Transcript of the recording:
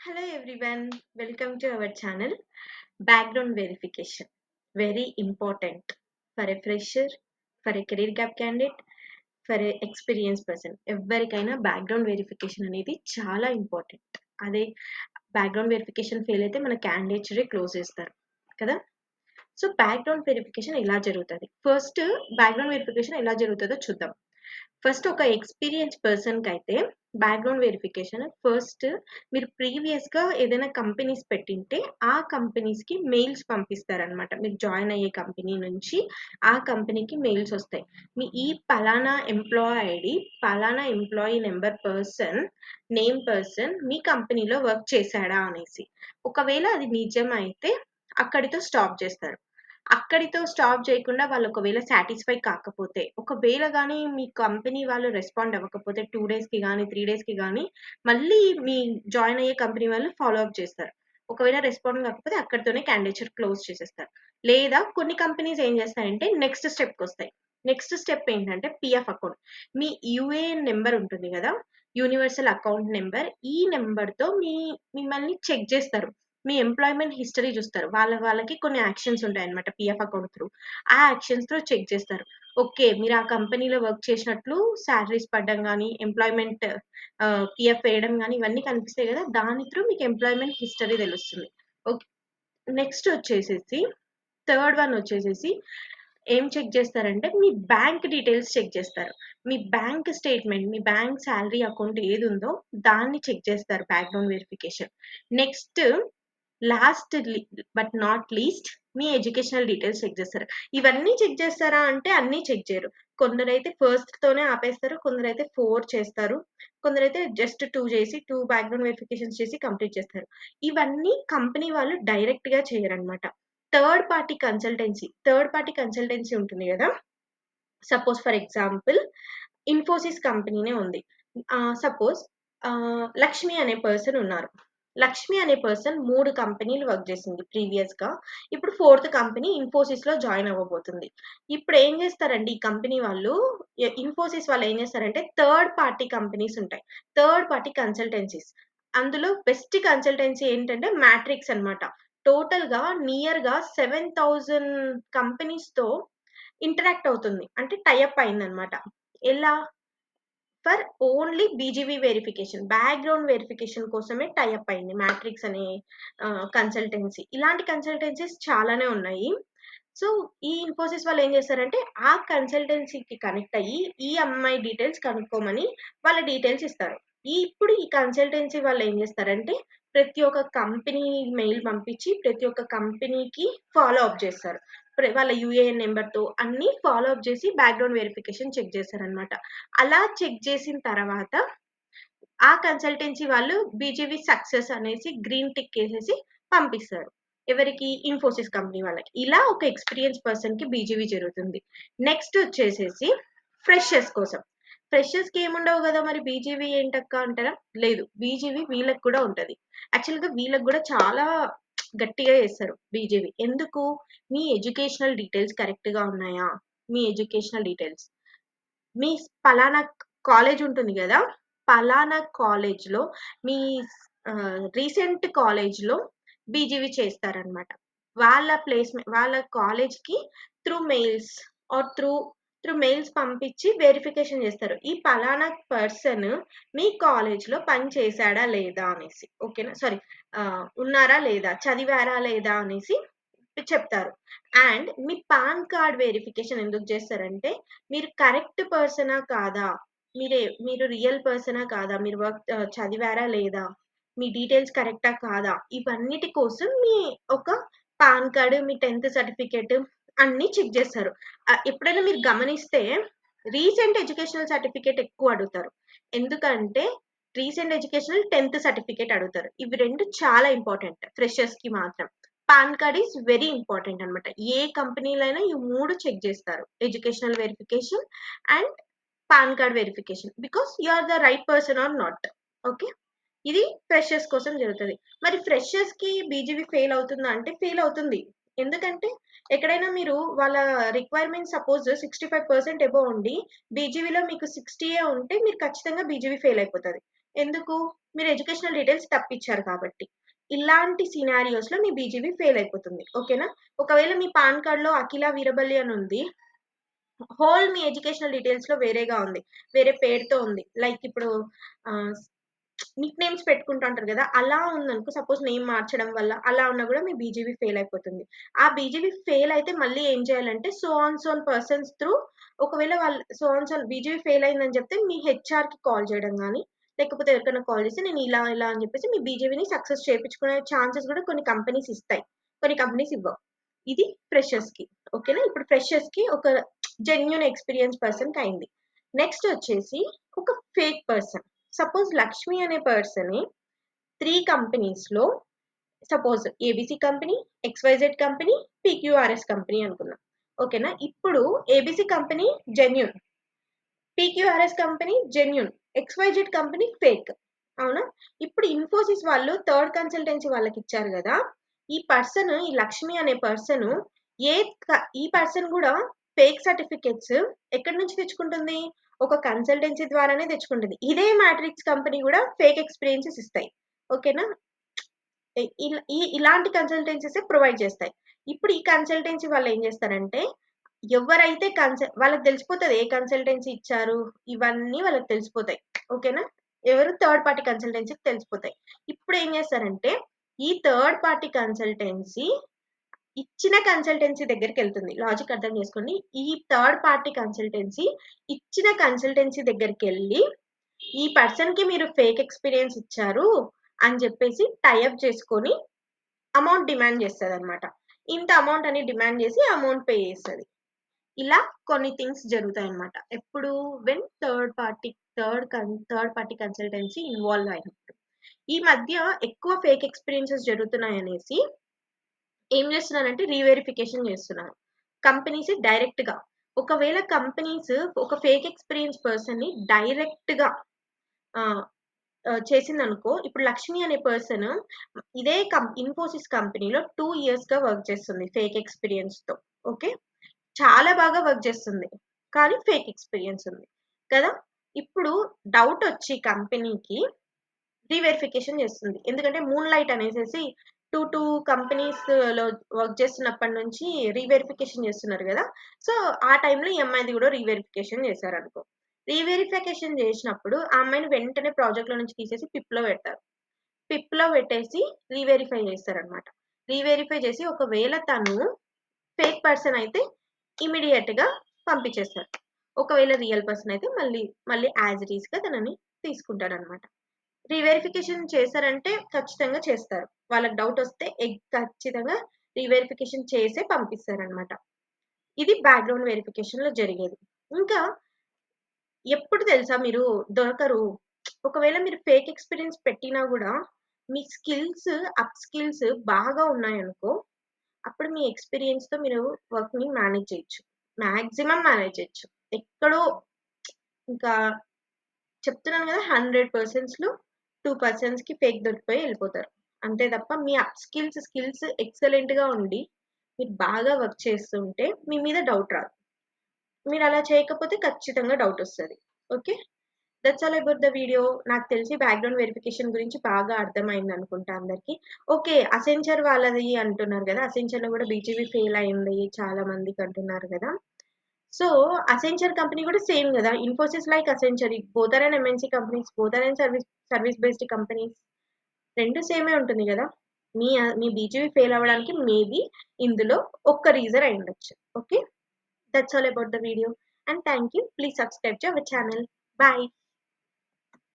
Hello everyone, welcome to our channel. Background verification. Very important for a fresher, for a career gap candidate, for a experienced person. ఎవరికైనా background verification అనేది చాలా important. అదే background verification fail అయితే మన క్యాండిడేచరే close చేస్తారు కదా. So background verification ఎలా జరుగుతుంది? ఫస్ట్ బ్యాక్గ్రౌండ్ వెరిఫికేషన్ ఎలా జరుగుతుందో చూద్దాం. ఫస్ట్ ఒక ఎక్స్పీరియన్స్ పర్సన్కి అయితే బ్యాక్గ్రౌండ్ వెరిఫికేషన్ ఫస్ట్ మీరు ప్రీవియస్గా ఏదైనా కంపెనీస్ పెట్టింటే ఆ కంపెనీస్కి మెయిల్స్ పంపిస్తారనమాట. మీరు జాయిన్ అయ్యే కంపెనీ నుంచి ఆ కంపెనీకి మెయిల్స్ వస్తాయి. మీ ఈ పలానా ఎంప్లాయీ ఐడి, పలానా employee number person, name person మీ కంపెనీలో వర్క్ చేశాడా అనేసి. ఒకవేళ అది నిజం అయితే అక్కడితో స్టాప్ చేస్తారు. అక్కడితో స్టాప్ చేయకుండా వాళ్ళు ఒకవేళ సాటిస్ఫై కాకపోతే, ఒకవేళ గానీ మీ కంపెనీ వాళ్ళు రెస్పాండ్ అవ్వకపోతే 2 డేస్‌కి గానీ, 3 డేస్‌కి గానీ మళ్ళీ మీ జాయిన్ అయ్యే కంపెనీ వాళ్ళు ఫాలో అప్ చేస్తారు. ఒకవేళ రెస్పాండ్ కాకపోతే అక్కడితోనే క్యాండిడేచర్ క్లోజ్ చేసేస్తారు. లేదా కొన్ని కంపెనీస్ ఏం చేస్తాయంటే నెక్స్ట్ స్టెప్‌కొస్తాయి. నెక్స్ట్ స్టెప్ ఏంటంటే పీఎఫ్ అకౌంట్. మీ యూఏఎన్ నంబర్ ఉంటుంది గదా! Universal account number. ఈ నంబర్‌తో మిమ్మల్ని చెక్ చేస్తారు. మీ ఎంప్లాయ్‌మెంట్ హిస్టరీ చూస్తారు. వాళ్ళకి కొన్ని యాక్షన్స్ ఉంటాయన్నమాట పీఎఫ్ అకౌంట్ త్రూ. ఆ యాక్షన్స్ త్రూ చెక్ చేస్తారు. ఓకే. మీరు ఆ కంపెనీలో వర్క్ చేసినట్లు సాలరీస్ పడడం గాని, ఎంప్లాయ్‌మెంట్ పీఎఫ్ వేయడం గాని ఇవన్నీ కనిపిస్తాయి గదా! దాని త్రూ మీకు ఎంప్లాయ్‌మెంట్ హిస్టరీ తెలుస్తుంది. ఓకే. నెక్స్ట్ వచ్చేసేసి థర్డ్ వన్ వచ్చేసేసి ఏం చెక్ చేస్తారంటే మీ బ్యాంక్ డీటెయిల్స్ చెక్ చేస్తారు. మీ బ్యాంక్ స్టేట్‌మెంట్, మీ బ్యాంక్ సాలరీ అకౌంట్ ఏదుందో దాన్ని చెక్ చేస్తారు background verification. Next last but not least మీ ఎడ్యుకేషనల్ డీటెయిల్స్ చెక్ చేస్తారు. ఇవన్నీ చెక్ చేస్తారా అంటే అన్నీ చెక్ చేయరు. కొందరైతే ఫస్ట్‌తోనే ఆపేస్తారు. కొందరైతే 4 చేస్తారు. కొందరైతే జస్ట్ 2 చేసి 2 బ్యాక్‌గ్రౌండ్ వెరిఫికేషన్స్ చేసి కంప్లీట్ చేస్తారు. ఇవన్నీ కంపెనీ వాళ్ళు డైరెక్ట్‌గా చేయరనమాట. థర్డ్ పార్టీ కన్సల్టెన్సీ ఉంటుంది గదా! సపోజ్ ఫర్ ఎగ్జాంపుల్ ఇన్ఫోసిస్ కంపెనీనే ఉంది. సపోజ్ లక్ష్మి అనే పర్సన్ ఉన్నారు. లక్ష్మి అనే పర్సన్ 3 కంపెనీలు వర్క్ చేసింది ప్రీవియస్‌గా. ఇప్పుడు ఫోర్త్ కంపెనీ ఇన్ఫోసిస్‌లో జాయిన్ అవ్వబోతుంది. ఇప్పుడు ఏం చేస్తారండి ఈ కంపెనీ వాళ్ళు ఇన్ఫోసిస్ వాళ్ళు ఏం చేస్తారంటే థర్డ్ పార్టీ కంపెనీస్ ఉంటాయి. Third party consultancies. అందులో బెస్ట్ కన్సల్టెన్సీ ఏంటంటే మ్యాట్రిక్స్ అన్నమాట. టోటల్‌గా నియర్‌గా 7,000 కంపెనీస్‌తో ఇంటరాక్ట్ అవుతుంది. అంటే టై అప్ అయిందన్నమాట. ఎలా? For only BGV verification. Background verification కోసమే టై అప్ అయింది. మ్యాట్రిక్స్ అనే కన్సల్టెన్సీ. ఇలాంటి కన్సల్టెన్సీస్ చాలానే ఉన్నాయి. సో, ఈ ఇన్ఫోసిస్ వాళ్ళు ఏం చేస్తారంటే, ఆ కన్సల్టెన్సీకి కనెక్ట్ అయ్యి, ఈ అమ్మాయి డీటెయిల్స్ కనుక్కోమని వాళ్ళ డీటెయిల్స్ ఇస్తారు. ఇప్పుడు ఈ కన్సల్టెన్సీ వాళ్ళు ఏం చేస్తారంటే, ప్రతి ఒక్క కంపెనీ మెయిల్ పంపించి, ప్రతి ఒక్క కంపెనీకి ఫాలో అప్ చేస్తారు. వాళ్ళ యూఏఎన్ నంబర్‌తో అన్నీ ఫాలో అప్ చేసి బ్యాక్‌గ్రౌండ్ వెరిఫికేషన్ చెక్ చేస్తారనమాట. అలా చెక్ చేసిన తర్వాత ఆ కన్సల్టెన్సీ వాళ్ళు బీజీవీ సక్సెస్ అనేసి గ్రీన్ టిక్ ఏసేసి పంపిస్తారు. ఎవరికి? ఇన్ఫోసిస్ కంపెనీ వాళ్ళకి. ఇలా ఒక ఎక్స్‌పీరియన్స్ పర్సన్‌కి బీజీవీ జరుగుతుంది. నెక్స్ట్ వచ్చేసేసి ఫ్రెషర్స్ కోసం. ఫ్రెషర్స్‌కి ఏముండవు గదా! మరి బీజీవీ ఏంటక్కా అంటారా? లేదు. బీజీవీ వీళ్ళకి కూడా ఉంటది. యాక్చువల్‌గా వీళ్ళకి గూడా చాలా గట్టిగా చేస్తారు బీజీవీ. ఎందుకు? మీ ఎడ్యుకేషనల్ డీటెయిల్స్ కరెక్ట్‌గా ఉన్నాయా? మీ ఎడ్యుకేషనల్ డీటెయిల్స్. మీ పలానా కాలేజ్ ఉంటుంది గదా! పలానా కాలేజ్‌లో మీ రీసెంట్ కాలేజ్‌లో బీజీవీ చేస్తారనమాట. వాళ్ళ కాలేజ్‌కి through mails or through mails పంపించి వెరిఫికేషన్ చేస్తారు. ఈ పలానా పర్సన్ మీ కాలేజ్‌లో పని చేశాడా లేదా అనేసి. ఓకేనా? సారీ ఉన్నారా లేదా? చదివారా లేదా అనేసి చెప్తారు. And me pan card verification ఎందుకు చేస్తారంటే మీరు కరెక్ట్ పర్సనా కాదా? మీరు రియల్ పర్సనా కాదా? మీరు చదివారా లేదా? మీ డీటెయిల్స్ కరెక్టా కాదా? ఇవన్నిటి కోసం మీ ఒక పాన్ కార్డ్, మీ 10థ్ సర్టిఫికేట్ అన్నీ చెక్ జేస్తారు. ఎప్పుడైనా మీరు గమనిస్తే రీసెంట్ ఎడ్యుకేషనల్ సర్టిఫికేట్ ఎక్కువ అడుగుతారు. ఎందుకంటే రీసెంట్ ఎడ్యుకేషనల్ 10థ్ సర్టిఫికేట్ అడుగుతారు. ఇవి 2 చాలా ఇంపార్టెంట్ ఫ్రెషర్స్‌కి మాత్రం. PAN card is very important అనమాట. ఏ కంపెనీలో అయినా ఈ 3 చెక్ జేస్తారు. Educational verification and PAN card verification. Because you are the right person or not. Okay. ఇది ఫ్రెషర్స్ కోసం జరుగుతది. మరి ఫ్రెషర్స్‌కి బీజీవీ ఫెయిల్ అవుతుందా అంటే ఫెయిల్ అవుతుంది. ఎందుకంటే ఎక్కడైనా మీరు వాళ్ళ రిక్వైర్‌మెంట్ సపోజ్ 65% అబోవ్ ఉండి బీజీవీలో మీకు 60 ఉంటే మీరు ఖచ్చితంగా బీజీవీ ఫెయిల్ అయిపోతది. ఎందుకు? మీరు ఎడ్యుకేషనల్ డీటెయిల్స్ తప్పిచ్చారు కాబట్టి. ఇలాంటి సినారియోస్‌లో మీ బీజీవీ ఫెయిల్ అయిపోతుంది. ఓకేనా? ఒకవేళ మీ పాన్ కార్డ్‌లో అఖిల వీరబల్లి అని ఉంది. మీ ఎడ్యుకేషనల్ డీటెయిల్స్‌లో వేరేగా ఉంది. వేరే పేరుతో ఉంది. లైక్ ఇప్పుడు ఆహ్, నిక్ నేమ్స్ పెట్టుకుంటూ ఉంటారు గదా! అలా ఉందనుకో సపోజ్ నేమ్ మార్చడం వల్ల అలా ఉన్నా గూడా మీ బీజీవీ ఫెయిల్ అయిపోతుంది. ఆ బీజీవీ ఫెయిల్ అయితే మళ్ళీ ఏం చేయాలంటే సో ఆన్ పర్సన్స్ త్రూ ఒకవేళ వాళ్ళు బీజీవీ ఫెయిల్ అయిందని చెప్తే మీ హెచ్ఆర్‌కి కాల్ చేయడం గానీ, లేకపోతే ఎవరికైనా కాల్ చేసి నేను ఇలా అని చెప్పేసి మీ బీజీవీని సక్సెస్ చేపించుకునే ఛాన్సెస్ గూడా కొన్ని కంపెనీస్ ఇస్తాయి. కొన్ని కంపెనీస్ ఇవ్వవు. ఇది ఫ్రెషర్స్‌కి. ఓకేనా? ఇప్పుడు ఫ్రెషర్స్‌కి ఒక జెన్యూన్ ఎక్స్‌పీరియన్స్ పర్సన్‌కి అయింది. నెక్స్ట్ వచ్చేసి ఒక ఫేక్ పర్సన్. సపోజ్ లక్ష్మి అనే పర్సనే 3 కంపెనీస్‌లో suppose ABC company, XYZ company, PQRS company అనుకుందాం. ఓకేనా? ఇప్పుడు ABC company genuine, PQRS company genuine, XYZ company fake. అవునా? ఇప్పుడు ఇన్ఫోసిస్ వాళ్ళు థర్డ్ కన్సల్టెన్సీ వాళ్ళకిచ్చారు గదా! ఈ లక్ష్మి అనే పర్సను ఏ ఈ పర్సన్ గూడా ఫేక్ సర్టిఫికేట్స్ ఎక్కడి నుంచి తెచ్చుకుంటుంది? ఒక కన్సల్టెన్సీ ద్వారానే తెచ్చుకుంటుంది. ఇదే మ్యాట్రిక్స్ కంపెనీ గూడా ఫేక్ ఎక్స్‌పీరియన్సెస్ ఇస్తాయి. ఓకేనా? ఇలాంటి కన్సల్టెన్సీసే ప్రొవైడ్ చేస్తాయి. ఇప్పుడు ఈ కన్సల్టెన్సీ వాళ్ళేం జేస్తారంటే, ఎవరైతే వాళ్ళకి తెలిసిపోతది ఏ కన్సల్టెన్సీ ఇచ్చారు, ఇవన్నీ వాళ్ళకి తెలిసిపోతాయి. ఓకేనా? ఎవరు థర్డ్ పార్టీ కన్సల్టెన్సీకి తెలిసిపోతాయి. ఇప్పుడేం జేస్తారంటే, ఈ థర్డ్ పార్టీ కన్సల్టెన్సీ ఇచ్చిన కన్సల్టెన్సీ దగ్గరికెళ్తుంది. లాజిక్ అర్థం చేసుకోండి. ఈ థర్డ్ పార్టీ కన్సల్టెన్సీ ఇచ్చిన కన్సల్టెన్సీ దగ్గరికెళ్లి, ఈ పర్సన్‌కి మీరు ఫేక్ ఎక్స్‌పీరియన్స్ ఇచ్చారు అని జెప్పేసి టై అప్ చేసుకొని అమౌంట్ డిమాండ్ చేస్తదనమాట. ఇంత అమౌంట్ అని డిమాండ్ చేసి అమౌంట్ పే చేస్తది. ఇలా కొన్ని థింగ్స్ జరుగుతాయన్నమాట. ఎప్పుడు when third party consultancy involve అయినప్పుడు. ఈ మధ్య ఎక్కువ ఫేక్ ఎక్స్‌పీరియన్సెస్ జరుగుతున్నాయనేసి ఏం చేస్తున్నారంటే రీవెరిఫికేషన్ చేస్తున్నారు. కంపెనీస్ డైరెక్ట్‌గా. ఒకవేళ కంపెనీస్ ఒక ఫేక్ ఎక్స్‌పీరియన్స్ పర్సన్‌ని డైరెక్ట్‌గా ఆహ్, చేసిందనుకో, ఇప్పుడు లక్ష్మి అనే పర్సన్ ఇదే ఇన్ఫోసిస్ కంపెనీలో 2 ఇయర్స్‌గా వర్క్ చేస్తుంది ఫేక్ ఎక్స్‌పీరియన్స్‌తో. ఓకే. చాలా బాగా వర్క్ చేస్తుంది. కానీ ఫేక్ ఎక్స్‌పీరియన్స్ ఉంది. కదా! ఇప్పుడు డౌటొచ్చి కంపెనీకి రీవెరిఫికేషన్ చేస్తుంది. ఎందుకంటే మూన్‌లైట్ అనేసేసి 2 కంపెనీస్‌లో వర్క్ చేస్తున్నప్పటి నుంచి రీవెరిఫికేషన్ చేస్తున్నారు గదా! సో, ఆ టైంలో ఈ అమ్మాయిది గూడా రీవెరిఫికేషన్ చేశారనుకో. రీవెరిఫికేషన్ చేసినప్పుడు ఆ అమ్మాయిని వెంటనే ప్రాజెక్ట్‌లో నుంచి తీసేసి పిప్‌లో పెడతారు. పిప్‌లో పెట్టేసి రీవెరిఫై చేస్తారనమాట. రీవెరిఫై చేసి ఒకవేళ తను ఫేక్ పర్సన్ అయితే ఇమ్మీడియేట్‌గా పంపించేస్తారు. ఒకవేళ రియల్ పర్సన్ అయితే మళ్ళీ యాజ్ ఇట్ ఈస్‌గా తనని తీసుకుంటారనమాట. రీవెరిఫికేషన్ చేశారంటే ఖచ్చితంగా చేస్తారు. వాళ్ళకి డౌటొస్తే ఖచ్చితంగా రీవెరిఫికేషన్ చేసే పంపిస్తారనమాట. ఇది బ్యాక్‌గ్రౌండ్ వెరిఫికేషన్‌లో జరిగేది. ఇంకా ఎప్పుడు తెలుసా మీరు దొరకరు. ఒకవేళ మీరు ఫేక్ ఎక్స్‌పీరియన్స్ పెట్టినా గూడా మీ అప్ స్కిల్స్ బాగా ఉన్నాయనుకో, అప్పుడు మీ ఎక్స్‌పీరియన్స్‌తో మీరు వర్క్‌ని మేనేజ్ చేయొచ్చు. మాక్సిమం మేనేజ్ చేయొచ్చు. ఎక్కడో ఇంకా చెప్తున్నాను గదా! 100 పర్సన్స్‌లో 2 పర్సన్స్‌కి ఫేక్ దొరికిపోయి ఎళ్ళిపోతారు. అంతే తప్ప మీ స్కిల్స్ ఎక్సలెంట్‌గా ఉండి, మీరు బాగా వర్క్ చేస్తుంటే మీ మీద డౌట్ రాదు. మీరలా చేయకపోతే ఖచ్చితంగా డౌటొస్తది. Okay. That's all about the video. నాకు తెలిసి బ్యాక్‌గ్రౌండ్ వెరిఫికేషన్ గురించి బాగా అర్థమైందనుకుంటా అందరికి. ఓకే. అసెంచర్ వాళ్ళది అంటున్నారు గదా! అసెంచర్‌లో గూడా బీజీవీ ఫెయిల్ అయింది చాలా మందికి అంటున్నారు గదా! సో, అసెంచర్ కంపెనీ గూడా సేమ్ గదా! Infosys like Accenture both are MNC companies, both are service based companies. 2 సేమే ఉంటుంది గదా! మీ బీజీవీ ఫెయిల్ అవ్వడానికి మేబీ ఇందులో ఒక్క రీజన్ అయ్యుండొచ్చు. Okay. That's all about the video. And thank you. Please subscribe to our channel. Bye.